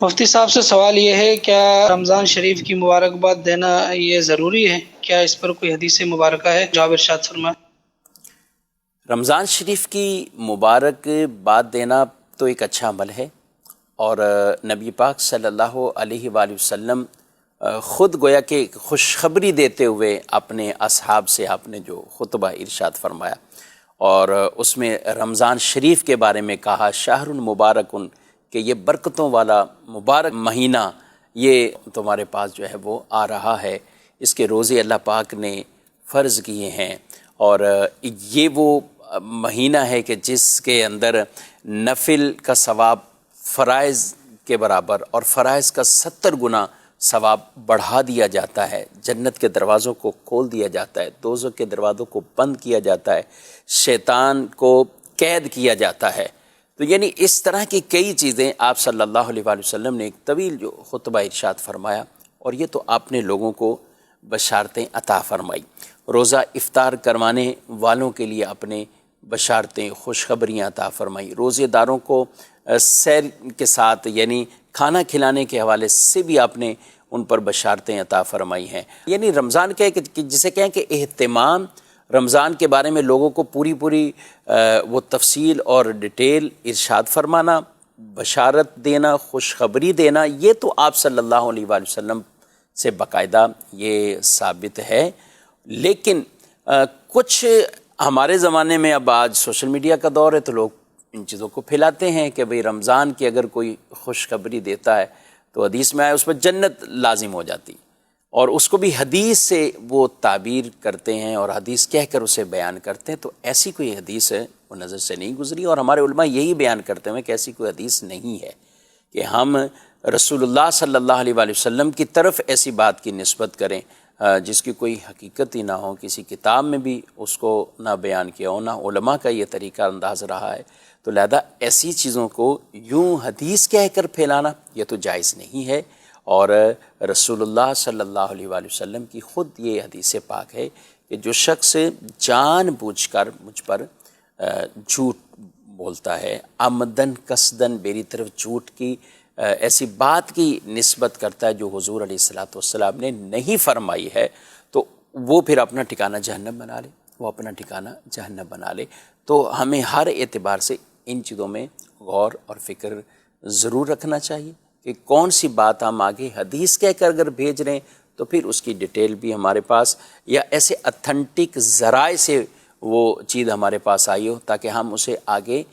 مفتی صاحب سے سوال یہ ہے، کیا رمضان شریف کی مبارکباد دینا یہ ضروری ہے؟ کیا اس پر کوئی حدیث مبارکہ ہے؟ جواب ارشاد فرمائیں۔ رمضان شریف کی مبارک باد دینا تو ایک اچھا عمل ہے، اور نبی پاک صلی اللہ علیہ وآلہ وسلم خود گویا کہ خوشخبری دیتے ہوئے اپنے اصحاب سے آپ نے جو خطبہ ارشاد فرمایا، اور اس میں رمضان شریف کے بارے میں کہا شہر مبارکن، کہ یہ برکتوں والا مبارک مہینہ یہ تمہارے پاس جو ہے وہ آ رہا ہے، اس کے روزے اللہ پاک نے فرض کیے ہیں، اور یہ وہ مہینہ ہے کہ جس کے اندر نفل کا ثواب فرائض کے برابر اور فرائض کا 70 گنا ثواب بڑھا دیا جاتا ہے، جنت کے دروازوں کو کھول دیا جاتا ہے، دوزخ کے دروازوں کو بند کیا جاتا ہے، شیطان کو قید کیا جاتا ہے۔ تو یعنی اس طرح کی کئی چیزیں آپ صلی اللہ علیہ وآلہ وسلم نے ایک طویل جو خطبہ ارشاد فرمایا، اور یہ تو آپ نے لوگوں کو بشارتیں عطا فرمائی۔ روزہ افطار کروانے والوں کے لیے اپنے بشارتیں خوشخبریاں عطا فرمائی، روزے داروں کو سیر کے ساتھ یعنی کھانا کھلانے کے حوالے سے بھی آپ نے ان پر بشارتیں عطا فرمائی ہیں۔ یعنی رمضان کہ جسے کہیں کہ اہتمام رمضان کے بارے میں لوگوں کو پوری وہ تفصیل اور ڈیٹیل ارشاد فرمانا، بشارت دینا، خوشخبری دینا، یہ تو آپ صلی اللہ علیہ وآلہ وسلم سے باقاعدہ یہ ثابت ہے۔ لیکن کچھ ہمارے زمانے میں اب آج سوشل میڈیا کا دور ہے، تو لوگ ان چیزوں کو پھیلاتے ہیں کہ بھئی رمضان کی اگر کوئی خوشخبری دیتا ہے تو حدیث میں آئے اس پر جنت لازم ہو جاتی، اور اس کو بھی حدیث سے وہ تعبیر کرتے ہیں اور حدیث کہہ کر اسے بیان کرتے ہیں۔ تو ایسی کوئی حدیث ہے وہ نظر سے نہیں گزری، اور ہمارے علماء یہی بیان کرتے ہیں کہ ایسی کوئی حدیث نہیں ہے کہ ہم رسول اللہ صلی اللہ علیہ وآلہ وسلم کی طرف ایسی بات کی نسبت کریں جس کی کوئی حقیقت ہی نہ ہو، کسی کتاب میں بھی اس کو نہ بیان کیا ہو، نہ علماء کا یہ طریقہ انداز رہا ہے۔ تو لہذا ایسی چیزوں کو یوں حدیث کہہ کر پھیلانا یہ تو جائز نہیں ہے، اور رسول اللہ صلی اللہ علیہ وآلہ وسلم کی خود یہ حدیث پاک ہے کہ جو شخص جان بوجھ کر مجھ پر جھوٹ بولتا ہے، عمدن قصدن میری طرف جھوٹ کی ایسی بات کی نسبت کرتا ہے جو حضور علیہ الصلوۃ والسلام نے نہیں فرمائی ہے، تو وہ پھر اپنا ٹھکانہ جہنم بنا لے، وہ اپنا ٹھکانہ جہنم بنا لے۔ تو ہمیں ہر اعتبار سے ان چیزوں میں غور اور فکر ضرور رکھنا چاہیے کہ کون سی بات ہم آگے حدیث کہہ کر اگر بھیج رہے ہیں تو پھر اس کی ڈیٹیل بھی ہمارے پاس یا ایسے اتھینٹک ذرائع سے وہ چیز ہمارے پاس آئی ہو تاکہ ہم اسے آگے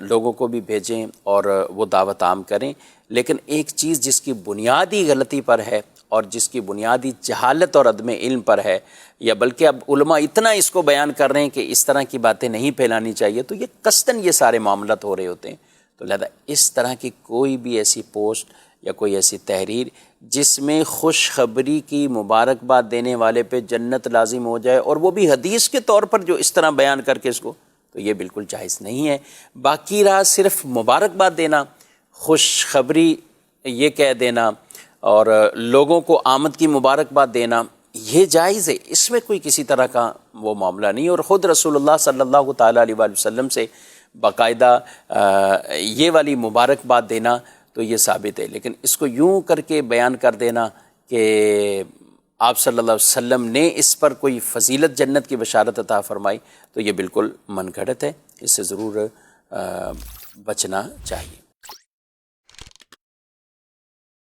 لوگوں کو بھی بھیجیں اور وہ دعوت عام کریں۔ لیکن ایک چیز جس کی بنیادی غلطی پر ہے اور جس کی بنیادی جہالت اور عدم علم پر ہے، یا بلکہ اب علماء اتنا اس کو بیان کر رہے ہیں کہ اس طرح کی باتیں نہیں پھیلانی چاہیے، تو یہ قصداً یہ سارے معاملات ہو رہے ہوتے ہیں۔ تو لہذا اس طرح کی کوئی بھی ایسی پوسٹ یا کوئی ایسی تحریر جس میں خوشخبری کی مبارکباد دینے والے پہ جنت لازم ہو جائے اور وہ بھی حدیث کے طور پر جو اس طرح بیان کر کے اس کو، تو یہ بالکل جائز نہیں ہے۔ باقی رہا صرف مبارکباد دینا، خوشخبری یہ کہہ دینا اور لوگوں کو آمد کی مبارکباد دینا، یہ جائز ہے، اس میں کوئی کسی طرح کا وہ معاملہ نہیں، اور خود رسول اللہ صلی اللہ تعالیٰ علیہ وآلہ وسلم سے باقاعدہ یہ والی مبارکباد دینا تو یہ ثابت ہے۔ لیکن اس کو یوں کر کے بیان کر دینا کہ آپ صلی اللہ علیہ وسلم نے اس پر کوئی فضیلت جنت کی بشارت عطا فرمائی، تو یہ بالکل من گھڑت ہے، اس سے ضرور بچنا چاہیے۔